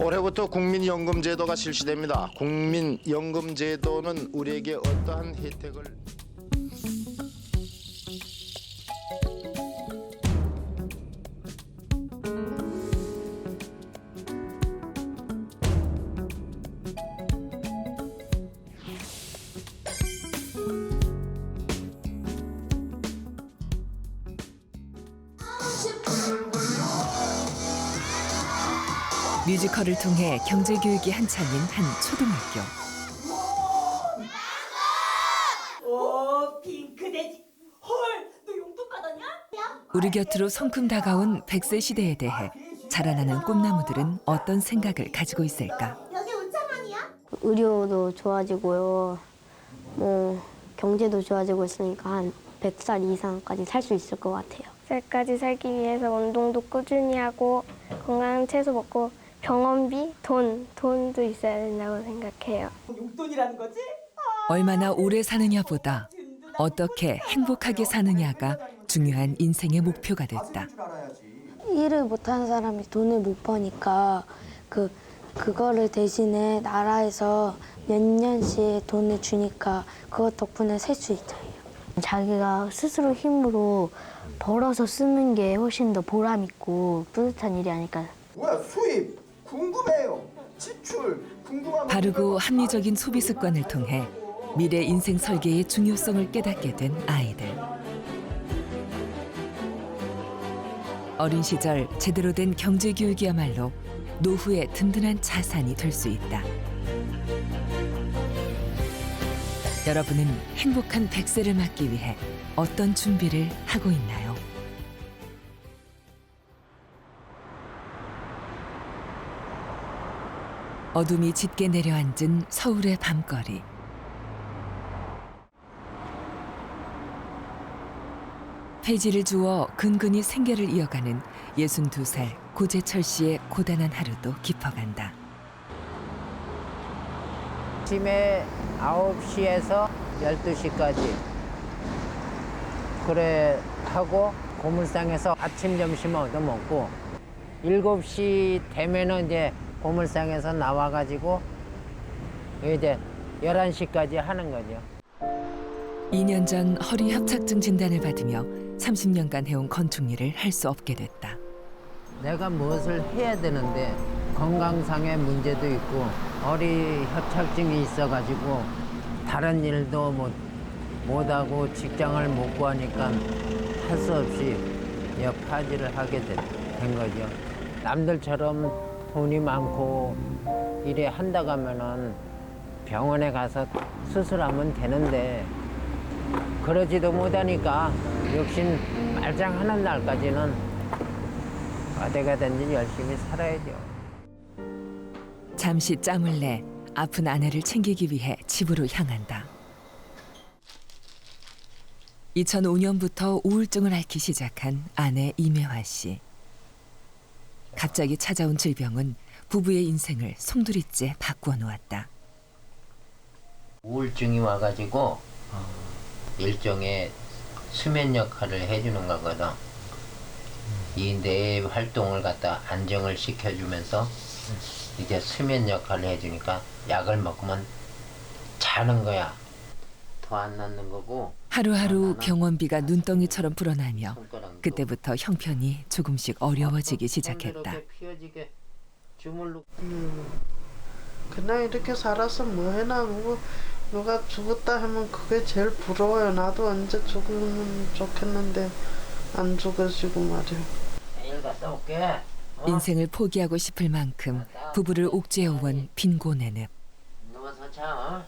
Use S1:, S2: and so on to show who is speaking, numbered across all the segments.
S1: 올해부터 국민연금제도가 실시됩니다. 국민연금제도는 우리에게 어떠한 혜택을
S2: 뮤지컬을 통해 경제교육이 한창인 한 초등학교.
S3: 오, 핑크돼지. 헐, 너 용돈 받았냐?
S2: 우리 곁으로 성큼 다가온 100세 시대에 대해 자라나는 꿈나무들은 어떤 생각을 가지고 있을까?
S3: 여기 5천 원이야?
S4: 의료도 좋아지고요. 뭐 경제도 좋아지고 있으니까 한 100살 이상까지 살 수 있을 것 같아요.
S5: 100살까지 살기 위해서 운동도 꾸준히 하고 건강한 채소 먹고 병원비, 돈도 있어야 된다고 생각해요.
S3: 용돈이라는 거지?
S2: 얼마나 오래 사느냐보다 어떻게 행복하게 사느냐가 중요한 인생의 목표가 됐다.
S4: 일을 못하는 사람이 돈을 못 버니까 그거를 대신에 나라에서 몇 년씩 돈을 주니까 그것 덕분에 살 수 있잖아요. 자기가 스스로 힘으로 벌어서 쓰는 게 훨씬 더 보람 있고 뿌듯한 일이 아닐까.
S6: 뭐야 수입 궁금해요. 지출 궁금하면
S2: 바르고 합리적인 소비 습관을 통해 미래 인생 설계의 중요성을 깨닫게 된 아이들. 어린 시절 제대로 된 경제 교육이야말로 노후의 든든한 자산이 될 수 있다. 여러분은 행복한 100세를 맞기 위해 어떤 준비를 하고 있나요? 어둠이 짙게 내려앉은 서울의 밤거리. 폐지를 주워 근근히 생계를 이어가는 62살 고재철 씨의 고단한 하루도 깊어간다.
S7: 아침에 9시에서 12시까지 그래 하고 고물상에서 아침 점심 얻어먹고 7시 되면은 이제 고물상에서 나와가지고 이제 11시까지 하는 거죠.
S2: 2년 전 허리 협착증 진단을 받으며 30년간 해온 건축 일을 할 수 없게 됐다.
S7: 내가 무엇을 해야 되는데 건강상의 문제도 있고 허리 협착증이 있어가지고 다른 일도 못하고 직장을 못 구하니까 할 수 없이 파지를 하게 된 거죠. 남들처럼 돈이 많고 일에 한다 가면은 병원에 가서 수술하면 되는데 그러지도 못하니까 욕심 말짱하는 날까지는 어디가 든지 열심히 살아야죠.
S2: 잠시 짬을 내 아픈 아내를 챙기기 위해 집으로 향한다. 2005년부터 우울증을 앓기 시작한 아내 이매화 씨. 갑자기 찾아온 질병은 부부의 인생을 송두리째 바꾸어 놓았다.
S7: 우울증이 와가지고 일종의 수면 역할을 해주는 거거든. 이 뇌의 활동을 갖다 안정을 시켜주면서 이제 수면 역할을 해주니까 약을 먹으면 자는 거야. 더 안 낫는 거고.
S2: 하루하루 병원비가 눈덩이처럼 불어나며 그때부터 형편이 조금씩 어려워지기 시작했다.
S8: 그냥 이렇게 살아서 뭐 해나 뭐 누가 죽었다 하면 그게 제일 부러워요. 나도 언제 죽으면 좋겠는데 안 죽어지고 말이야.
S7: 내일 갔다 올게.
S2: 인생을 포기하고 싶을 만큼 부부를 옥죄어온 빈곤의 늪.
S7: 누워서 자.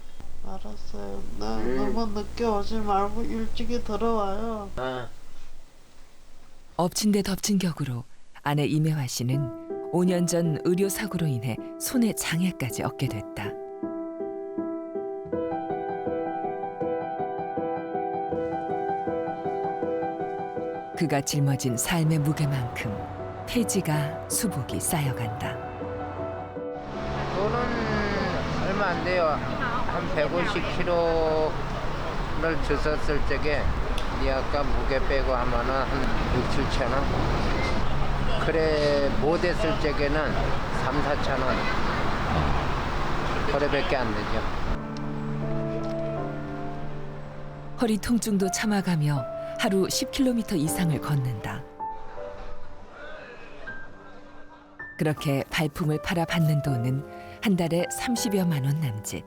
S8: 알았어요. 나 너무 늦게 오지 말고 일찍이 들어와요.
S2: 엎친 데 덮친 격으로 아내 이매화 씨는 5년 전 의료사고로 인해 손에 장애까지 얻게 됐다. 그가 짊어진 삶의 무게만큼 폐지가 수복이 쌓여간다.
S7: 돈은 얼마 안 돼요. 한 150kg를 주웠을 적에 니 아까 무게 빼고 하면은 한 6, 7천 원. 그래 못 했을 적에는 3-4천 원. 그래밖에 안 되죠.
S2: 허리 통증도 참아가며 하루 10km 이상을 걷는다. 그렇게 발품을 팔아 받는 돈은 한 달에 30여만 원 남짓.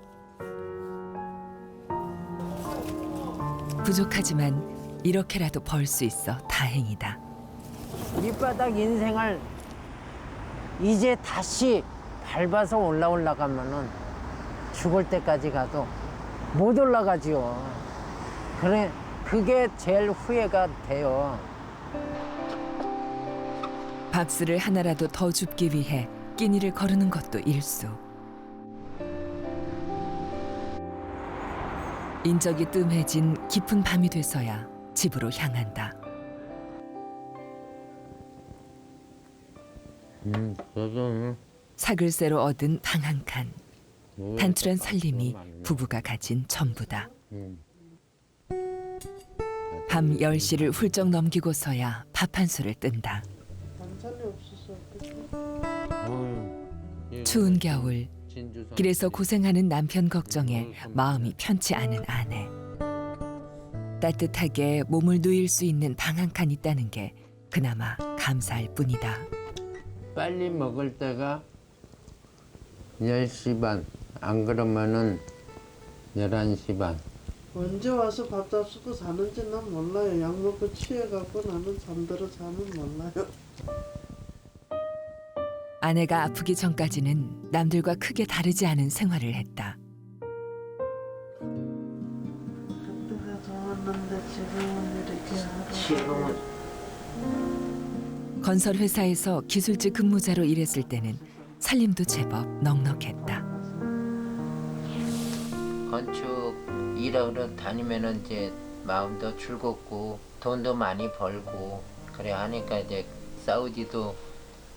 S2: 부족하지만 이렇게라도 벌 수 있어 다행이다.
S7: 밑바닥 인생을 이제 다시 밟아서 올라가면은 죽을 때까지 가도 못 올라가지요. 그래, 그게 제일 후회가 돼요.
S2: 박스를 하나라도 더 줍기 위해 끼니를 거르는 것도 일수. 인적이 뜸해진 깊은 밤이 돼서야 집으로 향한다. 사글세로 얻은 방 한 칸. 단출한 살림이 부부가 가진 전부다. 밤 10시를 훌쩍 넘기고서야 밥 한 술을 뜬다.
S8: 반찬이 없어서
S2: 추운 겨울 길에서 고생하는 남편 걱정에 마음이 편치 않은 아내. 따뜻하게 몸을 누일 수 있는 방 한 칸 있다는 게 그나마 감사할 뿐이다.
S7: 빨리 먹을 때가 10시 반. 안 그러면은 11시 반.
S8: 언제 와서 밥 잡수고 사는지 난 몰라요. 약 먹고 취해갖고 나는 잠들어 자는 몰라요.
S2: 아내가 아프기 전까지는 남들과 크게 다르지 않은 생활을 했다.
S8: 그때가 좋았는데 지금은 이렇게 하루
S7: 지금은
S2: 건설회사에서 기술직 근무자로 일했을 때는 살림도 제법 넉넉했다.
S7: 건축 일하러 다니면은 이제 마음도 즐겁고 돈도 많이 벌고 그래 하니까 이제 사우디도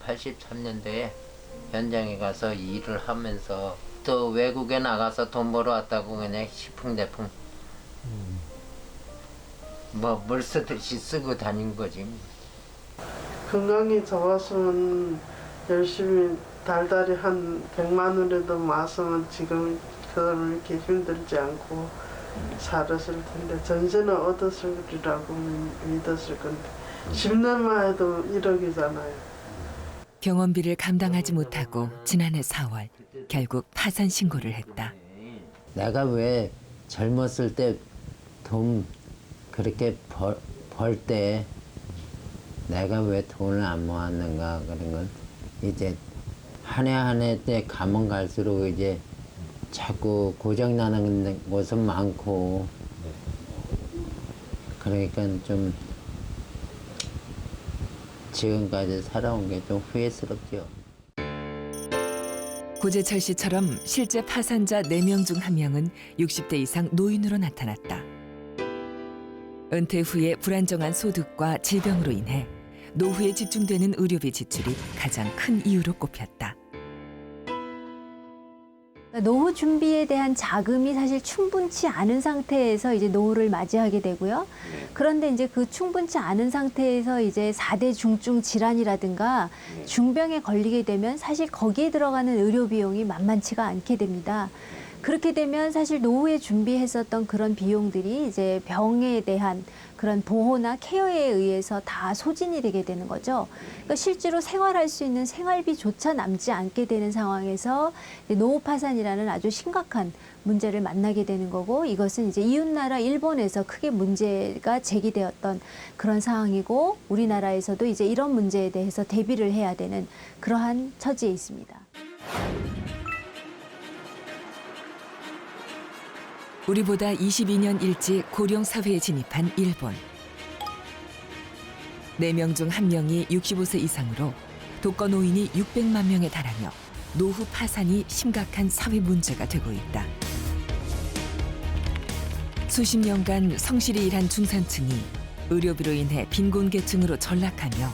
S7: 83년도에 현장에 가서 일을 하면서 또 외국에 나가서 돈 벌어 왔다고 그냥 시풍대풍 뭐 물 쓰듯이 쓰고 다닌 거지.
S8: 건강이 좋았으면 열심히 달달이 한 100만 원이라도 모았으면 지금 그걸 이렇게 힘들지 않고 살았을 텐데 전세는 얻었으리라고 믿었을 건데 10년만 해도 1억이잖아요.
S2: 병원비를 감당하지 못하고 지난해 4월 결국 파산 신고를 했다.
S7: 내가 왜 젊었을 때 돈 그렇게 벌 때 내가 왜 돈을 안 모았는가 그런 건 이제 한 해 한 해 때 가면 갈수록 이제 자꾸 고장 나는 곳은 많고 그러니까 좀 지금까지 살아온 게 좀 후회스럽죠.
S2: 고재철 씨처럼 실제 파산자 4명 중 1명은 60대 이상 노인으로 나타났다. 은퇴 후에 불안정한 소득과 질병으로 인해 노후에 집중되는 의료비 지출이 가장 큰 이유로 꼽혔다.
S9: 노후 준비에 대한 자금이 사실 충분치 않은 상태에서 이제 노후를 맞이하게 되고요. 그런데 이제 그 충분치 않은 상태에서 이제 4대 중증 질환이라든가 중병에 걸리게 되면 사실 거기에 들어가는 의료 비용이 만만치가 않게 됩니다. 그렇게 되면 사실 노후에 준비했었던 그런 비용들이 이제 병에 대한 그런 보호나 케어에 의해서 다 소진이 되게 되는 거죠. 그러니까 실제로 생활할 수 있는 생활비조차 남지 않게 되는 상황에서 노후 파산이라는 아주 심각한 문제를 만나게 되는 거고, 이것은 이제 이웃나라 일본에서 크게 문제가 제기되었던 그런 상황이고, 우리나라에서도 이제 이런 문제에 대해서 대비를 해야 되는 그러한 처지에 있습니다.
S2: 우리보다 22년 일찍 고령 사회에 진입한 일본. 4명 중 1명이 65세 이상으로 독거 노인이 600만 명에 달하며 노후 파산이 심각한 사회 문제가 되고 있다. 수십 년간 성실히 일한 중산층이 의료비로 인해 빈곤계층으로 전락하며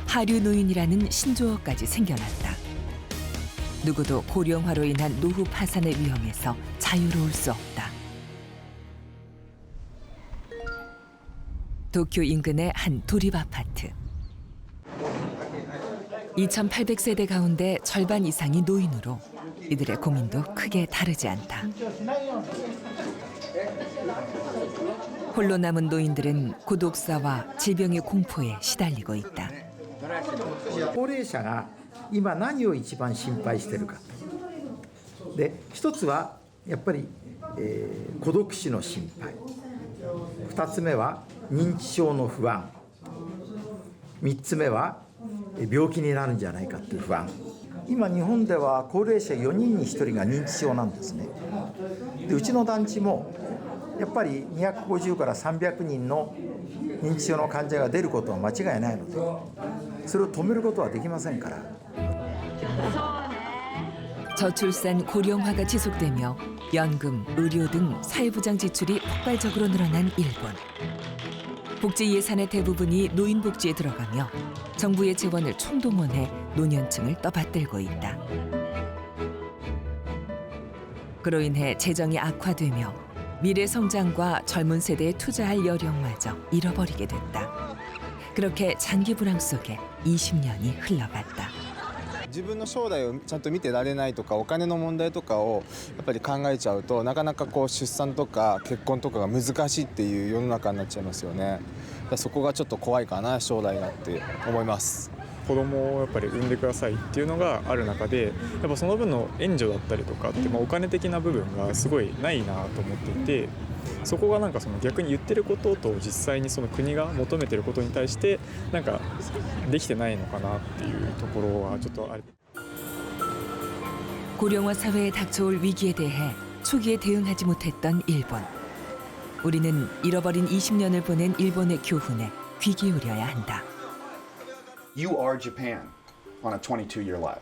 S2: 하류 노인이라는 신조어까지 생겨났다. 누구도 고령화로 인한 노후 파산의 위험에서 자유로울 수 없다. 도쿄 인근의 한 도립 아파트. 2,800세대 가운데 절반 이상이 노인으로 이들의 고민도 크게 다르지 않다. 홀로 남은 노인들은 고독사와 질병의 공포에 시달리고 있다.
S10: 高齢者が今何を一番心配しているかで一つはやっぱり、孤独死の心配2つ目は認知症の不安3つ目は病気になるんじゃないかという不安今日本では高齢者4人に1人が認知症なんですねでうちの団地もやっぱり250から300人の認知症の患者が出ることは間違いないのでそれを止めることはできませんから
S2: 저출산 고령화가 지속되며 연금, 의료 등 사회보장 지출이 폭발적으로 늘어난 일본. 복지 예산의 대부분이 노인 복지에 들어가며 정부의 재원을 총동원해 노년층을 떠받들고 있다. 그로 인해 재정이 악화되며 미래 성장과 젊은 세대에 투자할 여력마저 잃어버리게 됐다. 그렇게 장기 불황 속에 20년이 흘러갔다.
S11: 自分の将来をちゃんと見てられないとかお金の問題とかをやっぱり考えちゃうとなかなかこう出産とか結婚とかが難しいっていう世の中になっちゃいますよね。そこがちょっと怖いかな将来がって思います。
S12: 子供をやっぱり産んでくださいっていうのがある中でやっぱその分の援助だったりとかって、お金的な部分がすごいないなと思っていてそこがなんかその逆に言ってることと実際にその国が求めてることに対してなんかできてないのかなっていうところはちょっとある。
S2: 고령화 사회에 닥쳐올 위기에 대해 초기에 대응하지 못했던 일본. 우리는 잃어버린 20년을 보낸 일본의 교훈에 귀 기울여야 한다.
S13: You are Japan on a 22-year lag.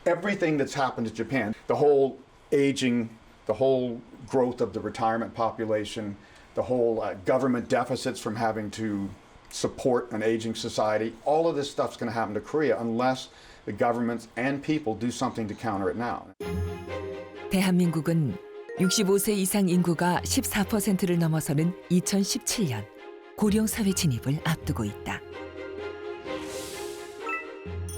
S13: Everything that's happened to Japan, the whole aging, the whole growth of the retirement population, the whole government deficits from having to support an aging society, all of this stuff's going to happen to Korea unless the governments and people do something to counter it now.
S2: 대한민국은 65세 이상 인구가 14%를 넘어서는 2017년 고령 사회 진입을 앞두고 있다.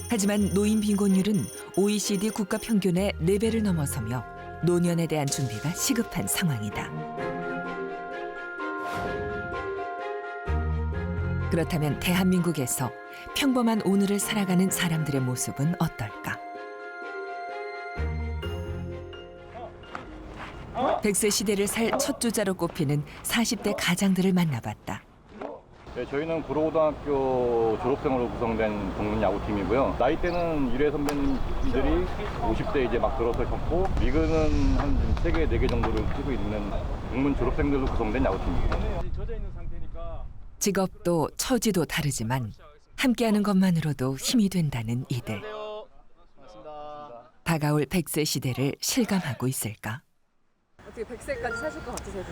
S2: 하지만 노인 빈곤율은 OECD 국가 평균의 4배를 넘어서며 노년에 대한 준비가 시급한 상황이다. 그렇다면 대한민국에서 평범한 오늘을 살아가는 사람들의 모습은 어떨까? 100세 시대를 살 첫 주자로 꼽히는 40대 가장들을 만나봤다.
S14: 네, 저희는 구로고등학교 졸업생으로 구성된 동문 야구팀이고요. 나이대는 유래 선배님들이 50대 이제 막 들어서셨고 리그는 한 3개, 4개 정도를 뛰고 있는 동문 졸업생들로 구성된 야구팀입니다.
S2: 직업도 처지도 다르지만 함께하는 것만으로도 힘이 된다는 이들. 다가올 100세 시대를 실감하고 있을까?
S15: 어떻게 100세까지 사실 것 같으세요?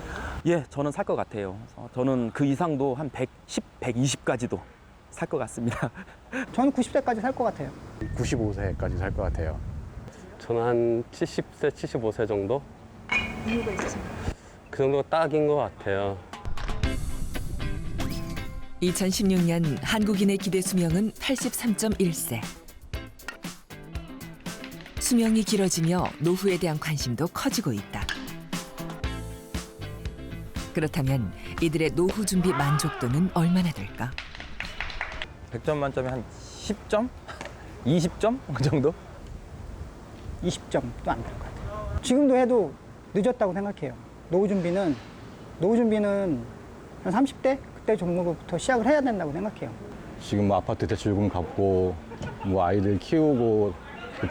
S16: 예, 저는 살 것 같아요. 저는 그 이상도 한 110, 120까지도 살 것 같습니다.
S17: 저는 90세까지 살 것 같아요.
S18: 95세까지 살 것 같아요.
S19: 저는 한 70세, 75세 정도?
S15: 이유가 있으신가요?
S19: 그 정도가 딱인 것 같아요.
S2: 2016년 한국인의 기대 수명은 83.1세. 수명이 길어지며 노후에 대한 관심도 커지고 있다. 그렇다면 이들의 노후 준비 만족도는 얼마나 될까?
S16: 100점 만점에 한 10점? 20점? 그 정도?
S17: 20점도 안 될 것 같아요. 지금도 해도 늦었다고 생각해요. 노후 준비는 한 30대? 그때 정도부터 시작을 해야 된다고 생각해요.
S18: 지금 뭐 아파트 대출금 갚고 뭐 아이들 키우고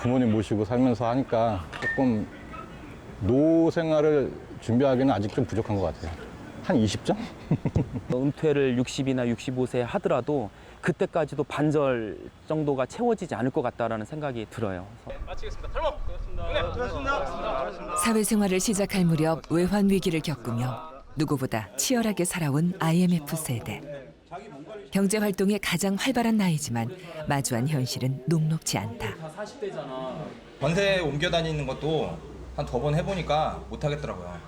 S18: 부모님 모시고 살면서 하니까 조금 노후 생활을 준비하기는 아직 좀 부족한 것 같아요. 한 20점?
S16: 은퇴를 60이나 65세 하더라도 그때까지도 반절 정도가 채워지지 않을 것 같다라는 생각이 들어요.
S14: 마치겠습니다. 탈모! 고맙습니다.
S2: 사회생활을 시작할 무렵 외환 위기를 겪으며 누구보다 치열하게 살아온 IMF 세대. 경제활동의 가장 활발한 나이지만 마주한 현실은 녹록지 않다.
S20: 전세 옮겨 다니는 것도 한 2번 해보니까 못하겠더라고요.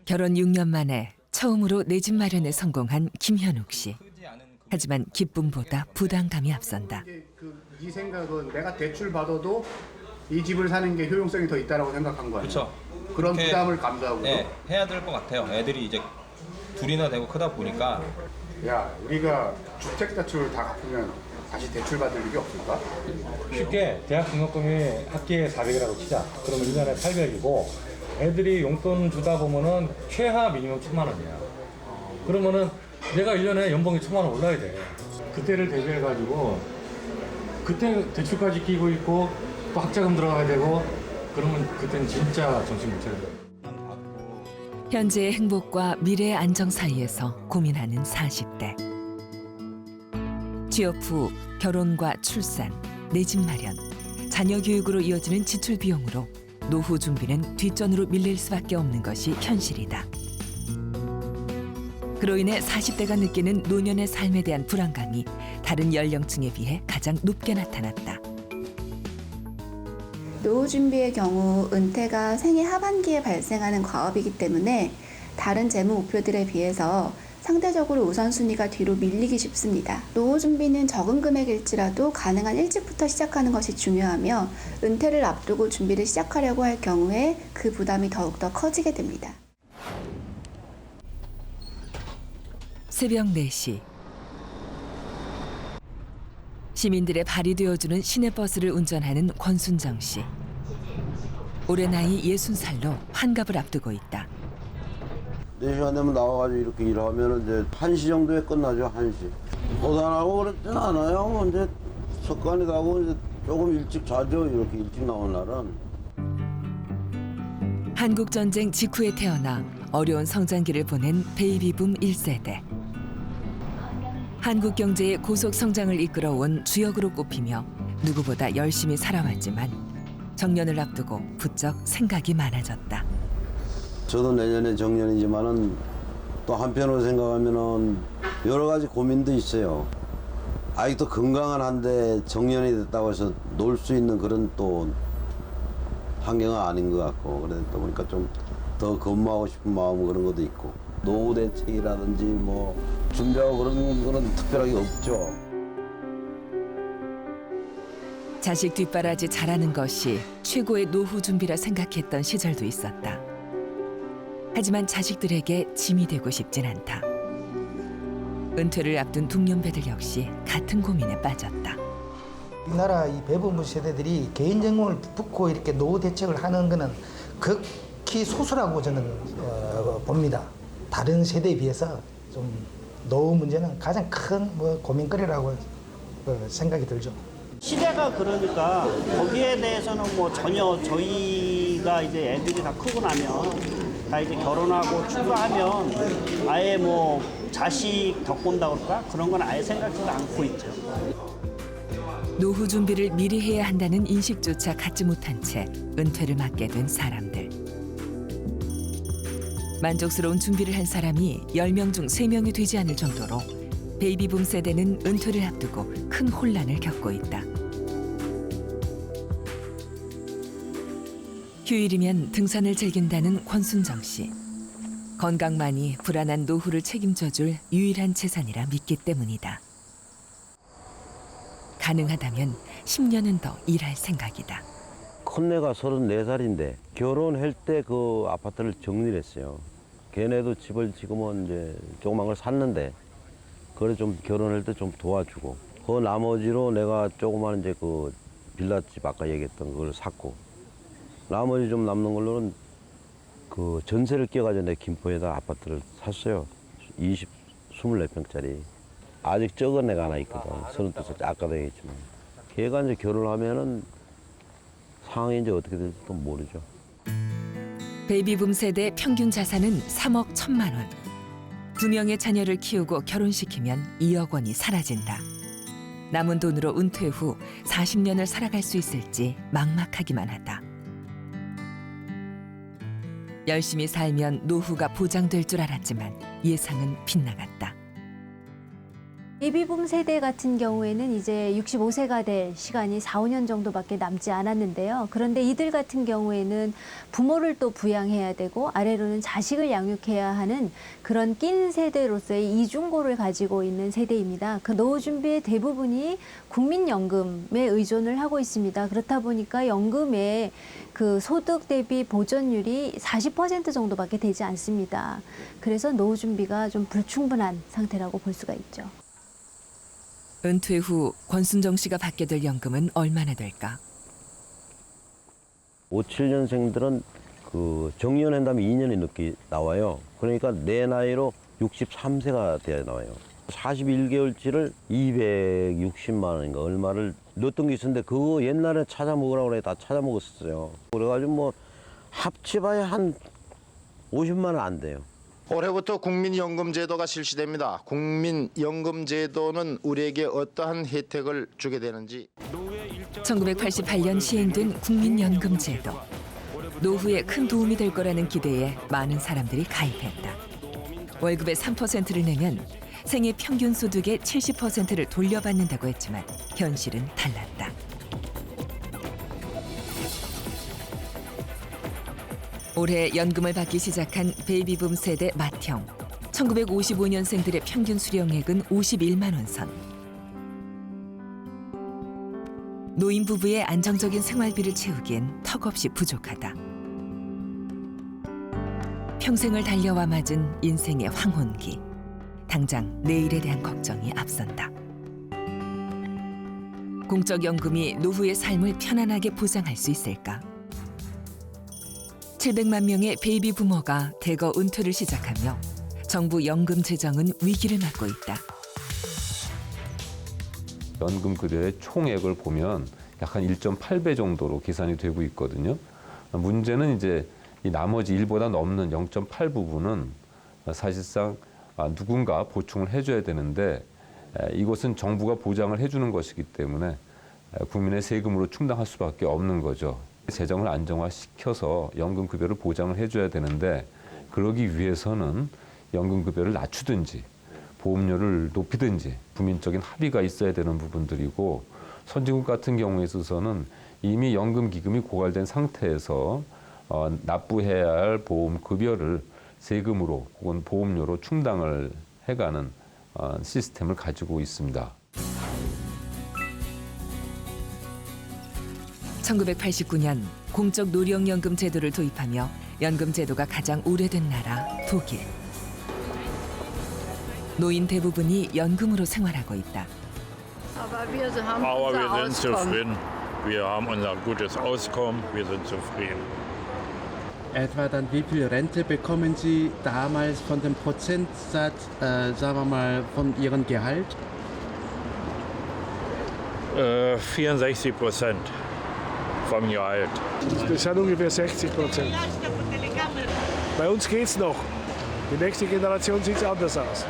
S2: 결혼 6년 만에 처음으로 내 집 마련에 성공한 김현욱 씨. 하지만 기쁨보다 부담감이 앞선다.
S21: 이 생각은 내가 대출 받아도 이 집을 사는 게 효용성이 더 있다라고 생각한 거예요.
S20: 그렇죠.
S21: 그런
S20: 그렇게,
S21: 부담을 감수하고.
S20: 네, 해야 될 것 같아요. 애들이 이제 둘이나 되고 크다 보니까.
S21: 야, 우리가 주택 대출을 다 갚으면 다시 대출 받을 일이 없을까?
S22: 쉽게 대학 등록금이 학기에 400이라고 치자. 그러면 1년에 800이고 애들이 용돈 주다 보면은 최하 미니멈 1000만 원이야. 그러면은 내가 1년에 연봉이 1000만 원 올라야 돼. 그때를 대비해가지고 그때 대출까지 끼고 있고 또 학자금 들어가야 되고 그러면 그때는 진짜 정신 못 차려.
S2: 현재의 행복과 미래의 안정 사이에서 고민하는 40대. 취업 후 결혼과 출산, 내 집 마련, 자녀 교육으로 이어지는 지출 비용으로 노후 준비는 뒷전으로 밀릴 수밖에 없는 것이 현실이다. 그로 인해 40대가 느끼는 노년의 삶에 대한 불안감이 다른 연령층에 비해 가장 높게 나타났다.
S23: 노후 준비의 경우 은퇴가 생애 하반기에 발생하는 과업이기 때문에 다른 재무 목표들에 비해서 상대적으로 우선순위가 뒤로 밀리기 쉽습니다. 노후 준비는 적은 금액일지라도 가능한 일찍부터 시작하는 것이 중요하며 은퇴를 앞두고 준비를 시작하려고 할 경우에 그 부담이 더욱더 커지게 됩니다.
S2: 새벽 4시. 시민들의 발이 되어주는 시내버스를 운전하는 권순정 씨. 올해 나이 60살로 환갑을 앞두고 있다.
S24: 4시간 되면 나와가지고 이렇게 일하면 이제 1시 정도에 끝나죠, 1시. 고단하고 그렇진 않아요. 이제 습관이 가고 이제 조금 일찍 자죠, 이렇게 일찍 나온 날은.
S2: 한국전쟁 직후에 태어나 어려운 성장기를 보낸 베이비붐 1세대. 한국 경제의 고속 성장을 이끌어온 주역으로 꼽히며 누구보다 열심히 살아왔지만 정년을 앞두고 부쩍 생각이 많아졌다.
S24: 저도 내년에 정년이지만은 또 한편으로 생각하면은 여러 가지 고민도 있어요. 아직도 건강은 한데 정년이 됐다고 해서 놀 수 있는 그런 또 환경은 아닌 것 같고 그러다 보니까 좀 더 근무하고 싶은 마음 그런 것도 있고 노후 대책이라든지 뭐 준비하고 그런 거는 특별하게 없죠.
S2: 자식 뒷바라지 잘하는 것이 최고의 노후 준비라 생각했던 시절도 있었다. 하지만 자식들에게 짐이 되고 싶진 않다. 은퇴를 앞둔 동년배들 역시 같은 고민에 빠졌다.
S25: 우리나라 이 배부분 세대들이 개인정보를 붓고 이렇게 노후 대책을 하는 것은 극히 소수라고 저는 봅니다. 다른 세대에 비해서 좀 노후 문제는 가장 큰 고민거리라고 생각이 들죠.
S26: 시대가 그러니까 거기에 대해서는 뭐 전혀 저희가 이제 애들이 다 크고 나면 다 이제 결혼하고 출가하면 아예 뭐 자식 덕본다 그럴까? 그런 건 아예 생각지도 않고 있죠.
S2: 노후 준비를 미리 해야 한다는 인식조차 갖지 못한 채 은퇴를 맞게 된 사람들. 만족스러운 준비를 한 사람이 10명 중 3명이 되지 않을 정도로 베이비붐 세대는 은퇴를 앞두고 큰 혼란을 겪고 있다. 휴일이면 등산을 즐긴다는 권순정 씨. 건강만이 불안한 노후를 책임져줄 유일한 재산이라 믿기 때문이다. 가능하다면 10년은 더 일할 생각이다.
S24: 큰애가 34살인데 결혼할 때 그 아파트를 정리를 했어요. 걔네도 집을 지금은 이제 조그만 걸 샀는데 그래 좀 결혼할 때 좀 도와주고 그 나머지로 내가 조그만 이제 그 빌라집 아까 얘기했던 그걸 샀고 나머지 좀 남는 걸로는 그 전세를 끼워가지고 내 김포에다 아파트를 샀어요. 24평짜리. 아직 적은 애가 하나 있거든. 32살 아까도 얘기했지만. 걔가 이제 결혼하면은 상황이 이제 어떻게 될지도 모르죠.
S2: 베이비붐 세대 평균 자산은 3억 1천만 원. 2명의 자녀를 키우고 결혼시키면 2억 원이 사라진다. 남은 돈으로 은퇴 후 40년을 살아갈 수 있을지 막막하기만 하다. 열심히 살면 노후가 보장될 줄 알았지만 예상은 빗나갔다.
S9: 베이비붐 세대 같은 경우에는 이제 65세가 될 시간이 4, 5년 정도밖에 남지 않았는데요. 그런데 이들 같은 경우에는 부모를 또 부양해야 되고 아래로는 자식을 양육해야 하는 그런 낀 세대로서의 이중고를 가지고 있는 세대입니다. 그 노후 준비의 대부분이 국민연금에 의존을 하고 있습니다. 그렇다 보니까 연금의 그 소득 대비 보전율이 40% 정도밖에 되지 않습니다. 그래서 노후 준비가 좀 불충분한 상태라고 볼 수가 있죠.
S2: 은퇴 후 권순정 씨가 받게 될 연금은 얼마나 될까?
S24: 57년생들은 그 정년한 다음에 2년이 늦게 나와요. 그러니까 내 나이로 63세가 돼야 나와요. 41개월치를 260만 원인가 얼마를 넣었던 게 있었는데 그거 옛날에 찾아 먹으라고 그래 다 찾아 먹었어요. 그래가지고 뭐 합치봐야 한 50만 원 안 돼요.
S1: 올해부터 국민연금제도가 실시됩니다. 국민연금제도는 우리에게 어떠한 혜택을 주게 되는지.
S2: 1988년 시행된 국민연금제도. 노후에 큰 도움이 될 거라는 기대에 많은 사람들이 가입했다. 월급의 3%를 내면 생애 평균 소득의 70%를 돌려받는다고 했지만 현실은 달랐다. 올해 연금을 받기 시작한 베이비붐 세대 맏형. 1955년생들의 평균 수령액은 51만 원 선. 노인 부부의 안정적인 생활비를 채우기엔 턱없이 부족하다. 평생을 달려와 맞은 인생의 황혼기. 당장 내일에 대한 걱정이 앞선다. 공적연금이 노후의 삶을 편안하게 보장할 수 있을까? 700만 명의 베이비 부모가 대거 은퇴를 시작하며 정부 연금 재정은 위기를 맞고 있다.
S3: 연금급여의 총액을 보면 약 한 1.8배 정도로 계산이 되고 있거든요. 문제는 이제 이 나머지 1보다 넘는 0.8 부분은 사실상 누군가 보충을 해줘야 되는데 이것은 정부가 보장을 해주는 것이기 때문에 국민의 세금으로 충당할 수밖에 없는 거죠. 재정을 안정화시켜서 연금급여를 보장을 해줘야 되는데 그러기 위해서는 연금급여를 낮추든지 보험료를 높이든지 국민적인 합의가 있어야 되는 부분들이고 선진국 같은 경우에 있어서는 이미 연금기금이 고갈된 상태에서 납부해야 할 보험급여를 세금으로 혹은 보험료로 충당을 해가는 시스템을 가지고 있습니다.
S2: 1989년 공적 노령연금 제도를 도입하며 연금 제도가 가장 오래된 나라 독일. 노인 대부분이 연금으로 생활하고 있다.
S4: Aber wir sind zufrieden. Wir haben unser gutes Auskommen. Wir sind zufrieden.
S5: Etwa dann, wie viel Rente bekommen Sie damals von dem Prozentsatz, sagen wir mal, von Ihrem Gehalt?
S4: 64% vom Gehalt.
S6: Das sind ungefähr 60%. Bei uns geht's noch. Die nächste Generation sieht es anders aus.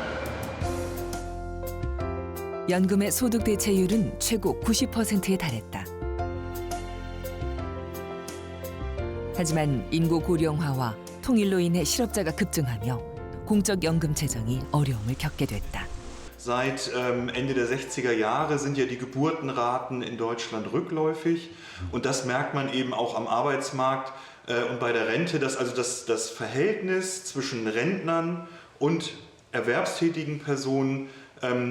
S2: 연금의 소득 대체율은 최고 90%에 달했다. 하지만 인구 고령화와 통일로 인해 실업자가 급증하며 공적 연금 재정이 어려움을 겪게 됐다.
S8: Seit Ende der 60er Jahre sind ja die Geburtenraten in Deutschland rückläufig und das merkt man eben auch am Arbeitsmarkt und bei der Rente, dass also das Verhältnis zwischen Rentnern und erwerbstätigen Personen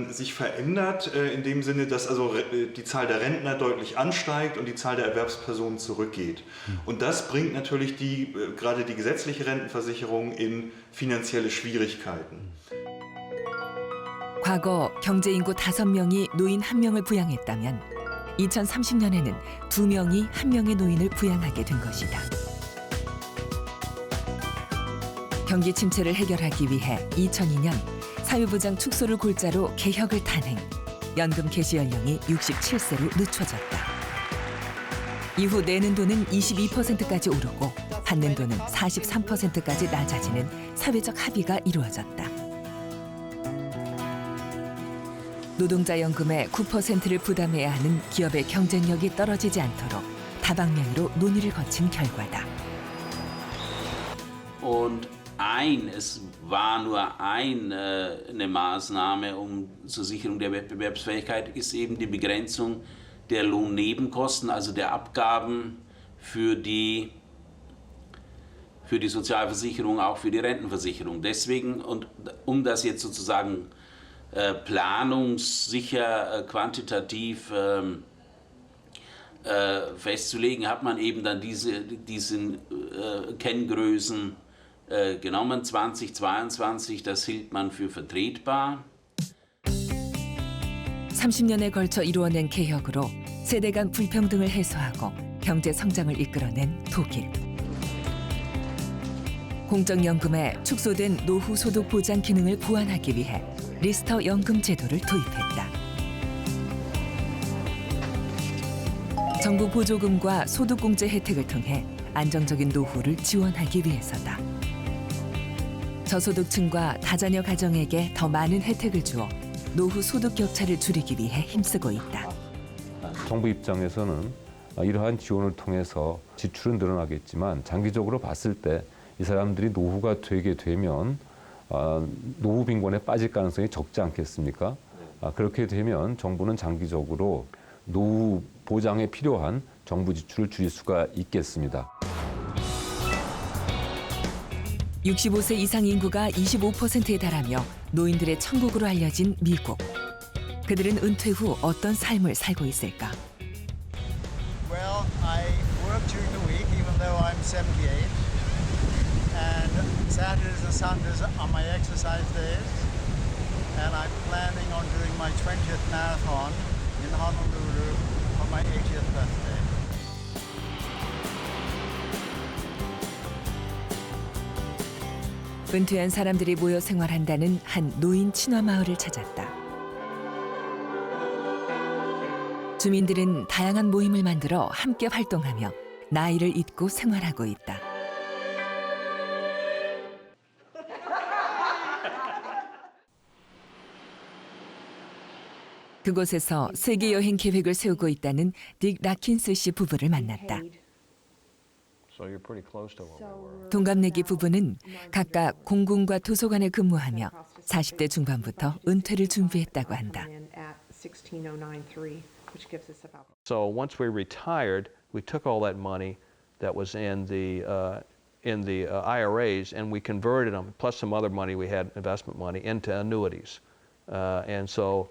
S8: sich verändert, in dem Sinne, dass also die Zahl der Rentner deutlich ansteigt und die Zahl der Erwerbspersonen zurückgeht. Und das bringt natürlich gerade die gesetzliche Rentenversicherung in finanzielle Schwierigkeiten.
S2: 과거 경제인구 5명이 노인 1명을 부양했다면 2030년에는 2명이 1명의 노인을 부양하게 된 것이다. 경기 침체를 해결하기 위해 2002년 사회보장 축소를 골자로 개혁을 단행, 연금 개시 연령이 67세로 늦춰졌다. 이후 내는 돈은 22%까지 오르고 받는 돈은 43%까지 낮아지는 사회적 합의가 이루어졌다. 노동자 연금의 9%를 부담해야 하는 기업의 경쟁력이 떨어지지 않도록 다방면으로 논의를 거친 결과다.
S27: Und
S7: es war nur eine Maßnahme zur Sicherung der Wettbewerbsfähigkeit, ist eben die Begrenzung der Lohnnebenkosten, also der Abgaben für die Sozialversicherung, auch für die Rentenversicherung. Deswegen, und um das jetzt sozusagen planungssicher, quantitativ festzulegen, hat man eben dann diesen Kenngrößen genommen. 2022, das hielt man für vertretbar.
S2: 30년에 걸쳐 이루어낸 개혁으로 세대 간 불평등을 해소하고 경제 성장을 이끌어낸 독일. 공적연금의 축소된 노후 소득 보장 기능을 보완하기 위해 리스터 연금 제도를 도입했다. 정부 보조금과 소득공제 혜택을 통해 안정적인 노후를 지원하기 위해서다. 저소득층과 다자녀 가정에게 더 많은 혜택을 주어 노후 소득 격차를 줄이기 위해 힘쓰고 있다.
S3: 정부 입장에서는 이러한 지원을 통해서 지출은 늘어나겠지만 장기적으로 봤을 때 이 사람들이 노후가 되게 되면 노후 빈곤에 빠질 가능성이 적지 않겠습니까? 그렇게 되면 정부는 장기적으로 노후 보장에 필요한 정부 지출을 줄일 수가 있겠습니다.
S2: 65세 이상 인구가 25%에 달하며 노인들의 천국으로 알려진 미국. 그들은 은퇴 후 어떤 삶을 살고 있을까?
S10: Well, I work during the week even though I'm 78. And Saturdays and Sundays are my exercise days. And I'm planning on doing my 20th marathon in Honolulu for my 80th birthday.
S2: 은퇴한 사람들이 모여 생활한다는 한 노인 친화 마을을 찾았다. 주민들은 다양한 모임을 만들어 함께 활동하며 나이를 잊고 생활하고 있다. 그곳에서 세계 여행 계획을 세우고 있다는 딕 라킨스 씨 부부를 만났다. 동갑내기 부부는 각각 공군과 도서관에 근무하며 40대 중반부터 은퇴를 준비했다고 한다.
S11: So once we retired, we took all that money that was in the IRAs and we converted them, plus some other money we had, investment money, into annuities. And so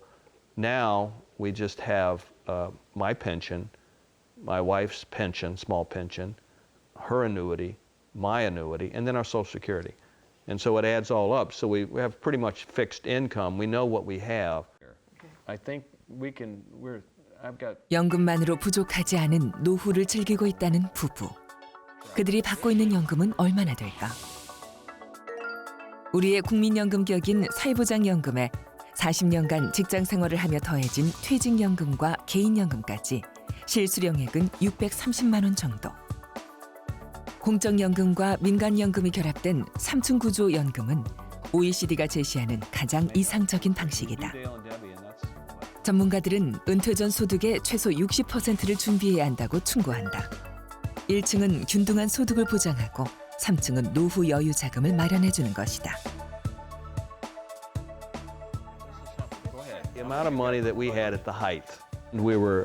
S11: now we just have my pension, my wife's pension, small pension, her annuity, my annuity, and then our Social Security. And so it adds all up. So we have pretty much fixed income. We know what we have.
S22: I think I've got
S2: 연금만으로 부족하지 않은 노후를 즐기고 있다는 부부. 그들이 받고 있는 연금은 얼마나 될까? 우리의 국민연금 격인 사회보장연금에 40년간 직장 생활을 하며 더해진 퇴직연금과 개인연금까지 실수령액은 630만 원 정도. 공적연금과 민간연금이 결합된 3층 구조 연금은 OECD가 제시하는 가장 이상적인 방식이다. 전문가들은 은퇴 전 소득의 최소 60%를 준비해야 한다고 충고한다. 1층은 균등한 소득을 보장하고 3층은 노후 여유 자금을 마련해주는 것이다.
S11: The amount of money that we had at the height, we were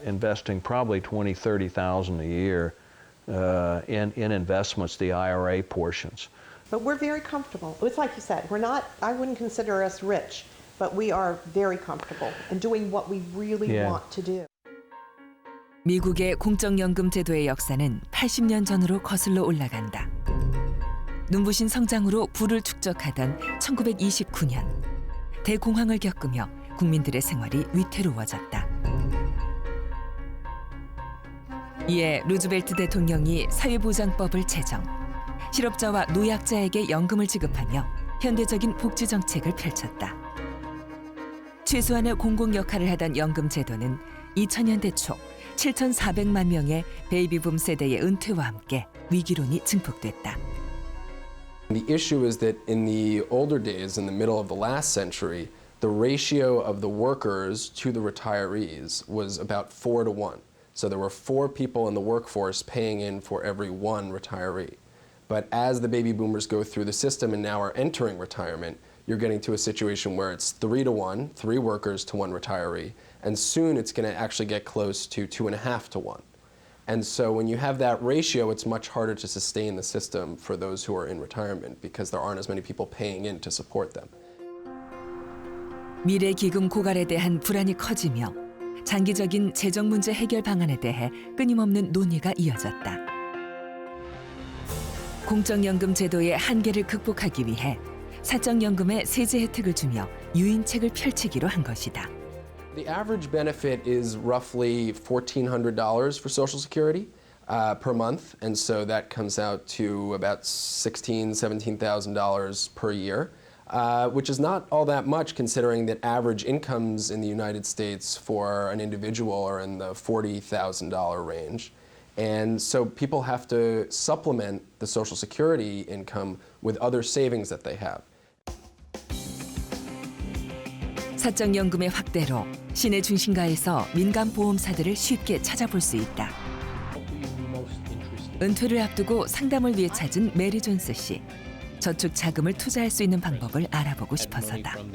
S11: investing probably $20,000, $30,000 a year in investments, the IRA portions.
S12: But we're very comfortable. It's like you said, I wouldn't consider us rich, but we are very comfortable in doing what we really want to do.
S2: 미국의 공적연금 제도의 역사는 80년 전으로 거슬러 올라간다. 눈부신 성장으로 부를 축적하던 1929년 대공황을 겪으며 국민들의 생활이 위태로워졌다. 이에 루즈벨트 대통령이 사회보장법을 제정, 실업자와 노약자에게 연금을 지급하며 현대적인 복지 정책을 펼쳤다. 최소한의 공공 역할을 하던 연금 제도는 2000년대 초 7,400만 명의 베이비붐 세대의 은퇴와 함께 위기론이 증폭됐다.
S13: The issue is that in the older days, in the middle of the last century, the ratio of the workers to the retirees was about 4 to 1. So there were 4 people in the workforce paying in for every 1 retiree. But as the baby boomers go through the system and now are entering retirement, you're getting to a situation where it's 3 to 1, 3 workers to 1 retiree, and soon it's going to actually get close to 2.5 to 1. And so when you have that ratio, it's much harder to sustain the system for those who are in retirement because there aren't as many people paying in to support them.
S2: 미래 기금 고갈에 대한 불안이 커지며 장기적인 재정 문제 해결 방안에 대해 끊임없는 논의가 이어졌다. 공적연금 제도의 한계를 극복하기 위해 사적연금에 세제 혜택을 주며 유인책을 펼치기로 한 것이다.
S13: The average benefit is roughly $1,400 for Social Security per month, and so that comes out to about $16,000, $17,000 per year, which is not all that much considering that average incomes in the United States for an individual are in the $40,000 range. And so people have to supplement the Social Security income with other savings that they have.
S2: 사적연금의 확대로 시내 중심가에서 민간 보험사들을 쉽게 찾아볼 수 있다. 은퇴를 앞두고 상담을 위해 찾은 메리 존스 씨. 저축 자금을 투자할 수 있는 방법을 알아보고 싶어서다.
S14: I'm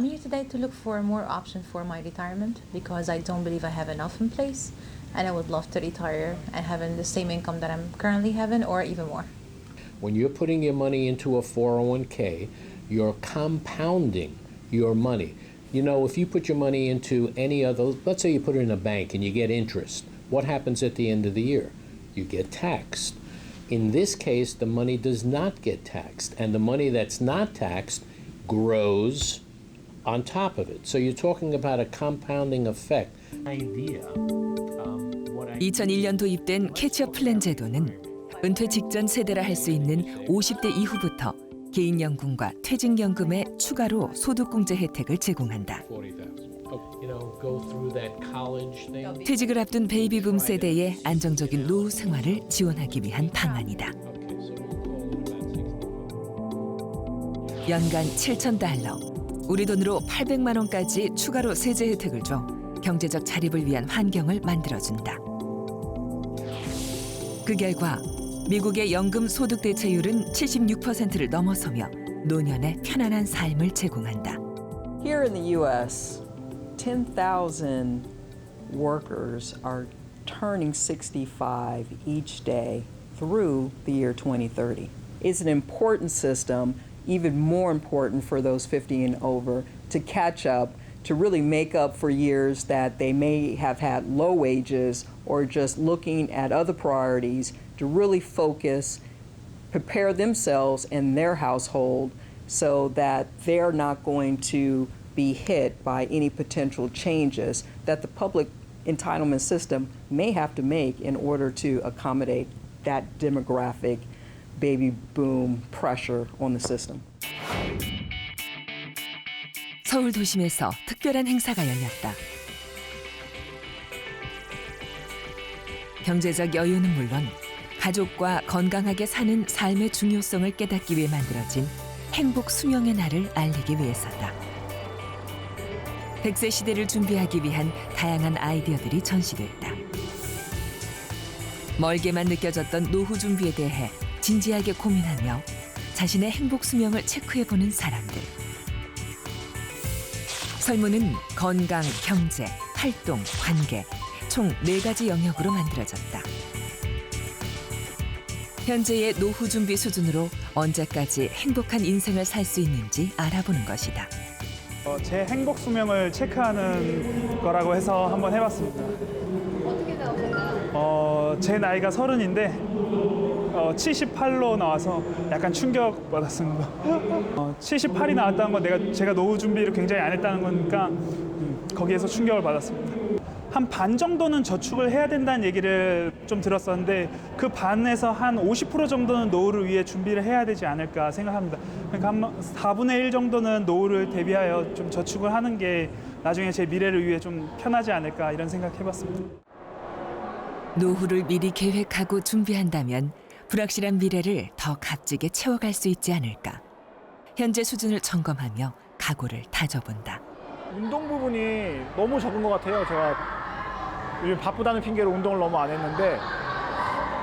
S14: here today to look for more options for my retirement because I don't believe I have enough in place, and I would love to retire and having the same income that I'm currently having or even more.
S15: When you're putting your money into a 401k, you're compounding your money. You know, if you put your money into any other, let's say you put it in a bank and you get interest, what happens at the end of the year? You get taxed. In this case, the money does not get taxed, and the money that's not taxed grows on top of it. So you're talking about a compounding effect.
S2: 2001년 도입된 캐치업 플랜 제도는 은퇴 직전 세대라 할 수 있는 50대 이후부터 개인연금과 퇴직연금에 추가로 소득공제 혜택을 제공한다. 퇴직을 앞둔 베이비붐 세대의 안정적인 노후 생활을 지원하기 위한 방안이다. 연간 $7,000, 우리 돈으로 $800만 원까지 추가로 세제 혜택을 줘 경제적 자립을 위한 환경을 만들어준다. 그 결과 미국의 연금 소득 대체율은 76%를 넘어서며 노년의 편안한 삶을 제공한다.
S16: Here in the U.S., 10,000 workers are turning 65 each day through the year 2030. It's an important system, even more important for those 50 and over, to catch up, to really make up for years that they may have had low wages or just looking at other priorities to really focus, prepare themselves and their household so that they're not going to be hit by any potential changes that the public entitlement system may have to make in order to accommodate that demographic baby boom pressure on the system.
S2: 서울 도심에서 특별한 행사가 열렸다. 경제적 여유는 물론 가족과 건강하게 사는 삶의 중요성을 깨닫기 위해 만들어진 행복 수명의 날을 알리기 위해서다. 100세 시대를 준비하기 위한 다양한 아이디어들이 전시됐다. 멀게만 느껴졌던 노후 준비에 대해 진지하게 고민하며 자신의 행복 수명을 체크해보는 사람들. 설문은 건강, 경제, 활동, 관계 총 4가지 영역으로 만들어졌다. 현재의 노후 준비 수준으로 언제까지 행복한 인생을 살 수 있는지 알아보는 것이다.
S17: 제 행복 수명을 체크하는 거라고 해서 한번 해봤습니다.
S14: 어떻게 나오셨나요?
S17: 제 나이가 30인데 78로 나와서 약간 충격 받았습니다. 78이 나왔다는 건 제가 노후 준비를 굉장히 안 했다는 거니까 거기에서 충격을 받았습니다. 한 반 정도는 저축을 해야 된다는 얘기를 좀 들었었는데 그 반에서 한 50% 정도는 노후를 위해 준비를 해야 되지 않을까 생각합니다. 그러니까 한 4분의 1 정도는 노후를 대비하여 좀 저축을 하는 게 나중에 제 미래를 위해 좀 편하지 않을까 이런 생각해봤습니다.
S2: 노후를 미리 계획하고 준비한다면 불확실한 미래를 더 값지게 채워갈 수 있지 않을까. 현재 수준을 점검하며 각오를 다져본다.
S6: 운동 부분이 너무 적은 것 같아요. 제가 요즘 바쁘다는 핑계로 운동을 너무 안 했는데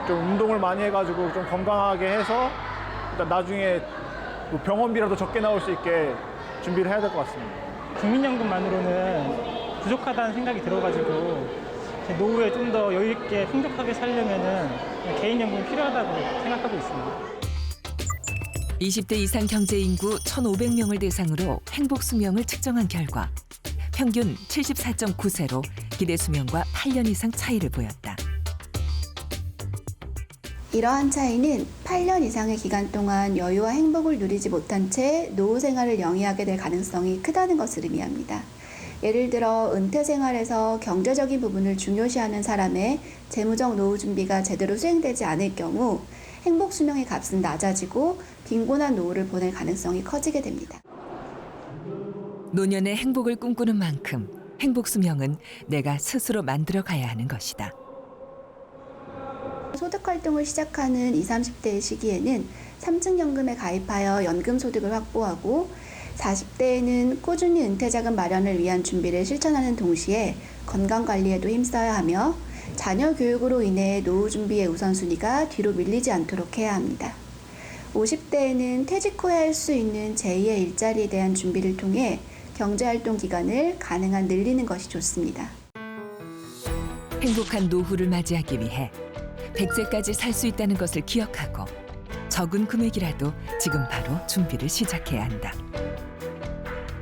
S6: 좀 운동을 많이 해가지고 좀 건강하게 해서 일단 나중에 뭐 병원비라도 적게 나올 수 있게 준비를 해야 될 것 같습니다.
S17: 국민연금만으로는 부족하다는 생각이 들어가지고 제 노후에 좀 더 여유 있게 풍족하게 살려면은 개인연금이 필요하다고 생각하고 있습니다.
S2: 20대 이상 경제 인구 1,500명을 대상으로 행복 수명을 측정한 결과 평균 74.9세로 기대 수명과 8년 이상 차이를 보였다.
S18: 이러한 차이는 8년 이상의 기간 동안 여유와 행복을 누리지 못한 채 노후 생활을 영위하게 될 가능성이 크다는 것을 의미합니다. 예를 들어 은퇴 생활에서 경제적인 부분을 중요시하는 사람의 재무적 노후 준비가 제대로 수행되지 않을 경우 행복 수명의 값은 낮아지고 빈곤한 노후를 보낼 가능성이 커지게 됩니다.
S2: 노년의 행복을 꿈꾸는 만큼 행복 수명은 내가 스스로 만들어 가야 하는 것이다.
S18: 소득 활동을 시작하는 20, 30대의 시기에는 삼층연금에 가입하여 연금 소득을 확보하고 40대에는 꾸준히 은퇴자금 마련을 위한 준비를 실천하는 동시에 건강관리에도 힘써야 하며 자녀 교육으로 인해 노후 준비의 우선순위가 뒤로 밀리지 않도록 해야 합니다. 50대에는 퇴직 후에 할 수 있는 제2의 일자리에 대한 준비를 통해 경제활동 기간을 가능한 늘리는 것이 좋습니다.
S2: 행복한 노후를 맞이하기 위해 100세까지 살 수 있다는 것을 기억하고 적은 금액이라도 지금 바로 준비를 시작해야 한다.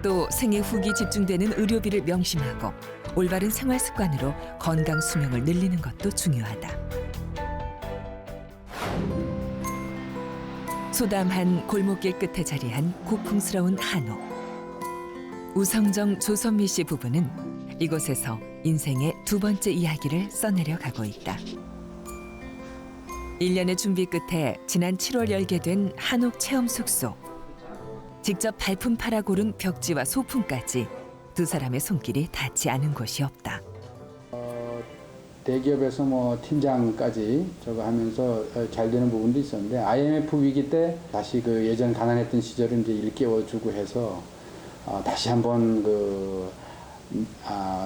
S2: 또 생애 후기 집중되는 의료비를 명심하고 올바른 생활 습관으로 건강 수명을 늘리는 것도 중요하다. 소담한 골목길 끝에 자리한 고풍스러운 한옥. 우성정 조선미 씨 부부는 이곳에서 인생의 두 번째 이야기를 써내려 가고 있다. 1년의 준비 끝에 지난 7월 열게 된 한옥 체험 숙소. 직접 발품 팔아 고른 벽지와 소품까지 두 사람의 손길이 닿지 않은 곳이 없다.
S19: 대기업에서 뭐 팀장까지 저거 하면서 잘 되는 부분도 있었는데 IMF 위기 때 다시 그 예전 가난했던 시절을 이제 일깨워주고 해서 다시 한번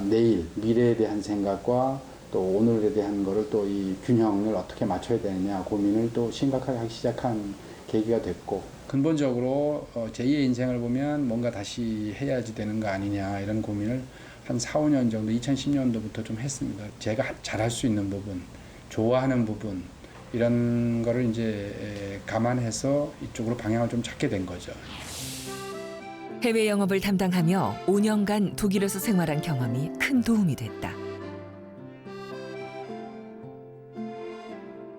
S19: 내일 미래에 대한 생각과 또 오늘에 대한 거를 또 이 균형을 어떻게 맞춰야 되느냐 고민을 또 심각하게 하기 시작한 계기가 됐고 근본적으로 제2의 인생을 보면 뭔가 다시 해야지 되는 거 아니냐 이런 고민을 한 4, 5년 정도 2010년도부터 좀 했습니다. 제가 잘할 수 있는 부분, 좋아하는 부분 이런 거를 이제 감안해서 이쪽으로 방향을 좀 찾게 된 거죠.
S2: 해외 영업을 담당하며 5년간 독일에서 생활한 경험이 큰 도움이 됐다.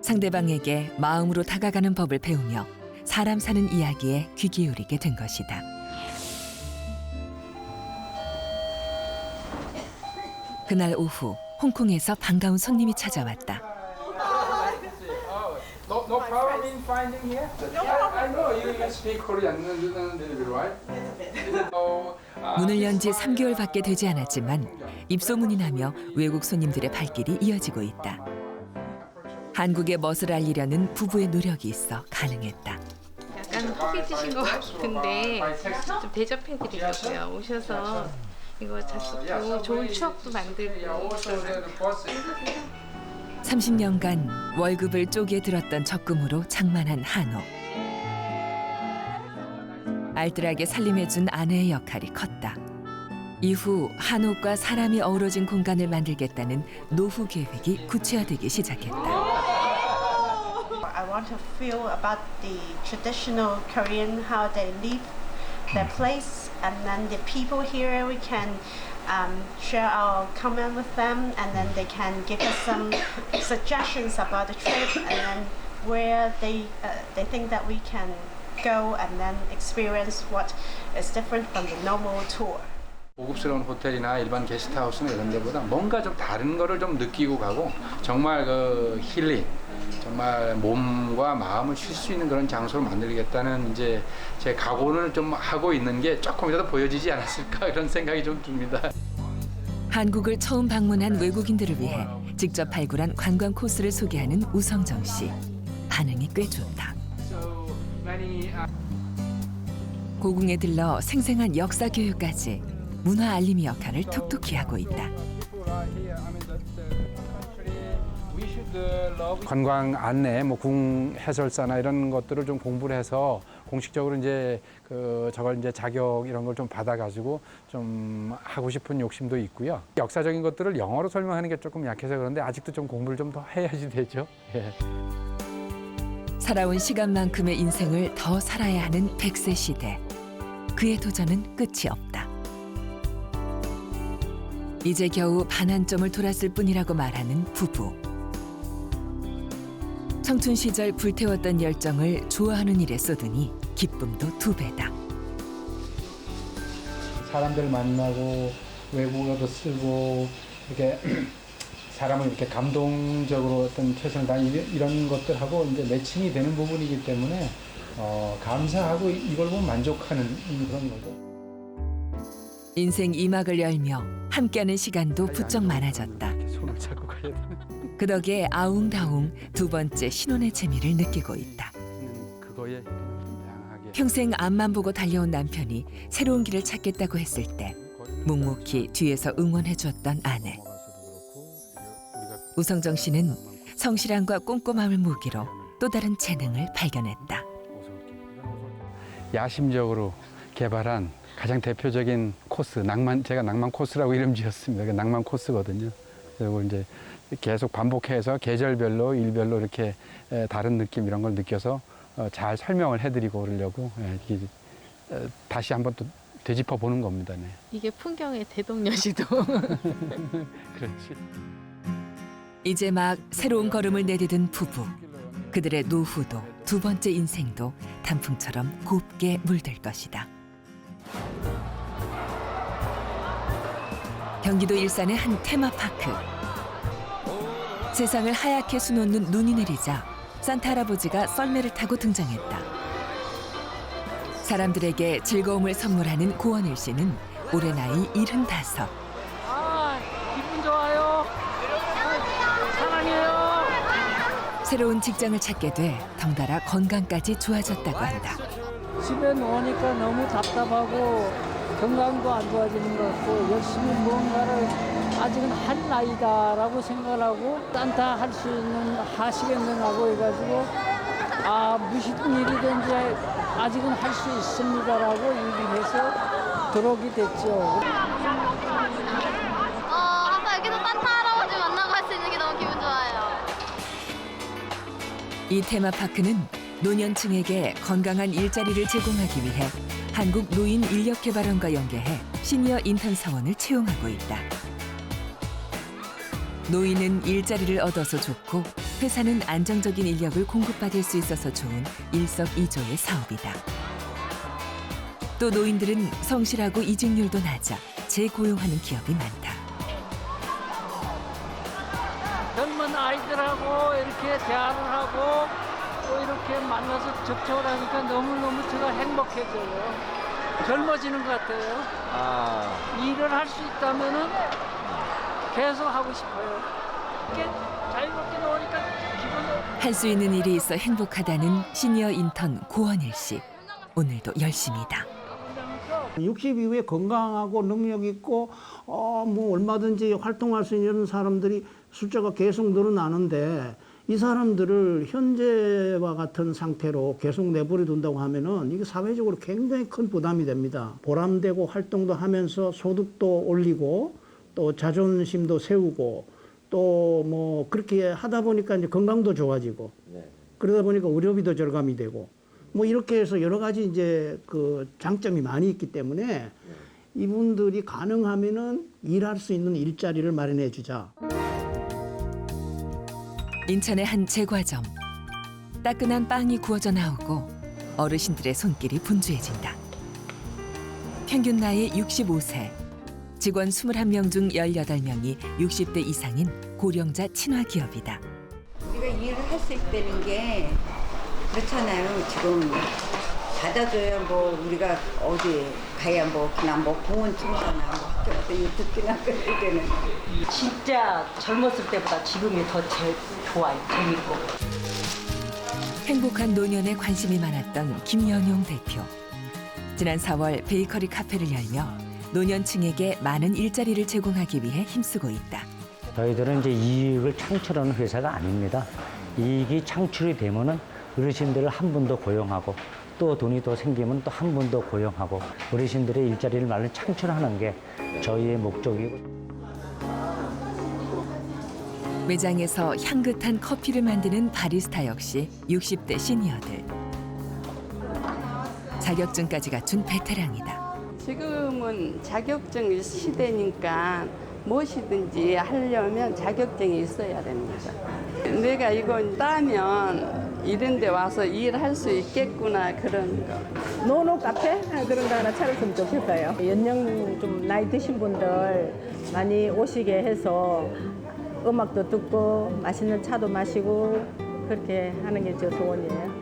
S2: 상대방에게 마음으로 다가가는 법을 배우며 사람 사는 이야기에 귀 기울이게 된 것이다. 그날 오후 홍콩에서 반가운 손님이 찾아왔다.
S19: No problem in finding here? I know you speak Korean, right?
S2: 문을 연 지 3개월밖에 되지 않았지만 입소문이 나며 외국 손님들의 발길이 이어지고 있다. 한국의 멋을 알리려는 부부의 노력이 있어 가능했다.
S20: 약간 허기지신 것 같은데 좀 대접해드리려고요. 오셔서 이거 잡수고 좋은 추억도 만들고
S2: 30년간 월급을 쪼개 들었던 적금으로 장만한 한옥. 알뜰하게 살림해준 아내의 역할이 컸다. 이후 한옥과 사람이 어우러진 공간을 만들겠다는 노후 계획이 구체화되기 시작했다.
S21: I want to feel about the traditional Korean, how they live, their place, and then the people here, we can share our comment with them, and then they can give us some suggestions about the trip, and then where they think that we can go and then experience what is different from the normal tour.
S19: 고급스러운 호텔이나 일반 게스트하우스나 이런 데보다 뭔가 좀 다른 거를 좀 느끼고 가고 정말 그 힐링, 정말 몸과 마음을 쉴 수 있는 그런 장소를 만들겠다는 이제 제 각오를 좀 하고 있는 게 조금이라도 보여지지 않았을까 그런 생각이 좀 듭니다.
S2: 한국을 처음 방문한 외국인들을 위해 직접 발굴한 관광 코스를 소개하는 우성정 씨. 반응이 꽤 좋다. 고궁에 들러 생생한 역사 교육까지 문화 알림이 역할을 톡톡히 하고 있다.
S1: 관광 안내, 뭐 궁 해설사나 이런 것들을 좀 공부를 해서 공식적으로 이제 저걸 이제 자격 이런 걸 좀 받아가지고 좀 하고 싶은 욕심도 있고요. 역사적인 것들을 영어로 설명하는 게 조금 약해서 그런데 아직도 좀 공부를 좀 더 해야지 되죠. 예.
S2: 살아온 시간만큼의 인생을 더 살아야 하는 100세 시대. 그의 도전은 끝이 없다. 이제 겨우 반환점을 돌았을 뿐이라고 말하는 부부. 청춘 시절 불태웠던 열정을 좋아하는 일에 쏟으니 기쁨도 2배다.
S1: 사람들 만나고 외국어도 쓰고 이렇게 사람을 이렇게 감동적으로 어떤 최선을 다하는 이런 것들하고 이제 매칭이 되는 부분이기 때문에 감사하고 이걸 보면 만족하는 그런 거죠.
S2: 인생 2막을 열며 함께하는 시간도 부쩍 많아졌다.
S1: 손을 잡고 가야 되는.
S2: 그 덕에 아웅다웅 2번째 신혼의 재미를 느끼고 있다.
S1: 그거에
S2: 평생 앞만 보고 달려온 남편이 새로운 길을 찾겠다고 했을 때 묵묵히 뒤에서 응원해줬던 아내. 우성정 씨는 성실함과 꼼꼼함을 무기로 또 다른 재능을 발견했다.
S1: 야심적으로 개발한 가장 대표적인 코스, 제가 낭만 코스라고 이름 지었습니다. 그게 낭만 코스거든요. 그리고 이제 계속 반복해서 계절별로, 일별로 이렇게 다른 느낌 이런 걸 느껴서 잘 설명을 해드리고 그러려고 다시 한번 또 되짚어 보는 겁니다. 네.
S20: 이게 풍경의 대동여시도.
S1: 그렇지.
S2: 이제 막 새로운 걸음을 내디딘 부부. 그들의 노후도 2번째 인생도 단풍처럼 곱게 물들 것이다. 경기도 일산의 한 테마파크. 세상을 하얗게 수놓는 눈이 내리자 산타 할아버지가 썰매를 타고 등장했다. 사람들에게 즐거움을 선물하는 고원일 씨는 올해 나이 75.
S9: 기분 좋아요. 사랑해요.
S2: 새로운 직장을 찾게 돼 덩달아 건강까지 좋아졌다고 한다.
S9: 집에 누우니까 너무 답답하고 건강도 안 좋아지는 것 같고 열심히 무언가를 아직은 할 나이다라고 생각을 하고 산타 하시겠느냐고 해가지고 무슨 일이든지 아직은 할 수 있습니다라고 얘기해서 들어오게 됐죠.
S23: 아까 여기서 산타 할아버지 만나고 할 수 있는 게 너무 기분 좋아요.
S2: 이 테마파크는 노년층에게 건강한 일자리를 제공하기 위해 한국노인인력개발원과 연계해 시니어 인턴 사원을 채용하고 있다. 노인은 일자리를 얻어서 좋고 회사는 안정적인 인력을 공급받을 수 있어서 좋은 일석이조의 사업이다. 또 노인들은 성실하고 이직률도 낮아 재고용하는 기업이 많다.
S9: 젊은 아이들하고 이렇게 대화를 하고 또 이렇게 만나서 접촉을 하니까 너무너무 제가 행복해져요. 젊어지는 것 같아요. 일을 할 수 있다면은 계속 하고 싶어요. 이렇게 자유롭게 노니까 기분이.
S2: 할 수 있는 일이 있어 행복하다는 시니어 인턴 고원일 씨. 오늘도 열심이다.
S24: 60 이후에 건강하고 능력 있고 뭐 얼마든지 활동할 수 있는 사람들이 숫자가 계속 늘어나는데 이 사람들을 현재와 같은 상태로 계속 내버려 둔다고 하면은 이게 사회적으로 굉장히 큰 부담이 됩니다. 보람되고 활동도 하면서 소득도 올리고 또 자존심도 세우고 또 뭐 그렇게 하다 보니까 이제 건강도 좋아지고 그러다 보니까 의료비도 절감이 되고 뭐 이렇게 해서 여러 가지 이제 그 장점이 많이 있기 때문에 이분들이 가능하면은 일할 수 있는 일자리를 마련해 주자.
S2: 인천의 한 제과점. 따끈한 빵이 구워져 나오고 어르신들의 손길이 분주해진다. 평균 나이 65세. 직원 21명 중 18명이 60대 이상인 고령자 친화 기업이다.
S25: 우리가 일을 할 수 있다는 게 그렇잖아요. 지금 받아줘야 뭐 우리가 어디 가야 뭐 그냥 뭐 공원 청소나 뭐 학교 가서 일 듣기나 그럴 때는
S26: 진짜 젊었을 때보다 지금이 더 좋아요. 재밌고.
S2: 행복한 노년에 관심이 많았던 김연용 대표. 지난 4월 베이커리 카페를 열며 노년층에게 많은 일자리를 제공하기 위해 힘쓰고 있다.
S3: 저희들은 이제 이익을 창출하는 회사가 아닙니다. 이익이 창출이 되면은 어르신들을 한 분 더 고용하고 또 돈이 더 생기면 또 한 분 더 고용하고 어르신들의 일자리를 많이 창출하는 게 저희의 목적이고.
S2: 매장에서 향긋한 커피를 만드는 바리스타 역시 60대 시니어들. 자격증까지 갖춘 베테랑이다.
S4: 지금은 자격증 시대니까 무엇이든지 하려면 자격증이 있어야 됩니다. 내가 이건 따면 이런 데 와서 일할 수 있겠구나 그런 거.
S5: 노노 카페 그런 거 하나 차렸으면 좋겠어요. 연령 좀 나이 드신 분들 많이 오시게 해서 음악도 듣고 맛있는 차도 마시고 그렇게 하는 게 제 소원이에요.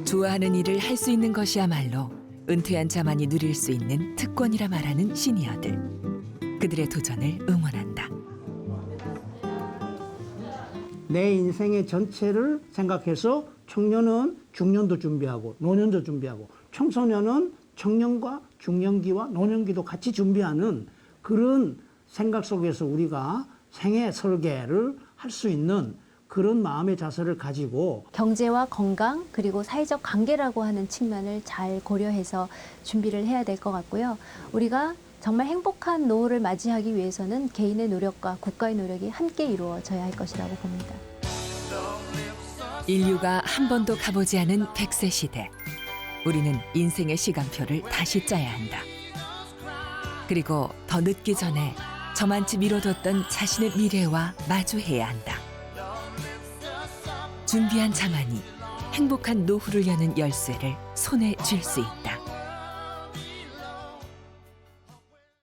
S2: 좋아하는 일을 할 수 있는 것이야말로 은퇴한 자만이 누릴 수 있는 특권이라 말하는 시니어들. 그들의 도전을 응원한다.
S24: 내 인생의 전체를 생각해서 청년은 중년도 준비하고 노년도 준비하고 청소년은 청년과 중년기와 노년기도 같이 준비하는 그런 생각 속에서 우리가 생애 설계를 할 수 있는 그런 마음의 자세를 가지고
S7: 경제와 건강 그리고 사회적 관계라고 하는 측면을 잘 고려해서 준비를 해야 될 것 같고요. 우리가 정말 행복한 노후를 맞이하기 위해서는 개인의 노력과 국가의 노력이 함께 이루어져야 할 것이라고 봅니다.
S2: 인류가 한 번도 가보지 않은 100세 시대. 우리는 인생의 시간표를 다시 짜야 한다. 그리고 더 늦기 전에 저만치 미뤄뒀던 자신의 미래와 마주해야 한다. 준비한 자만이 행복한 노후를 여는 열쇠를 손에 쥘 수 있다.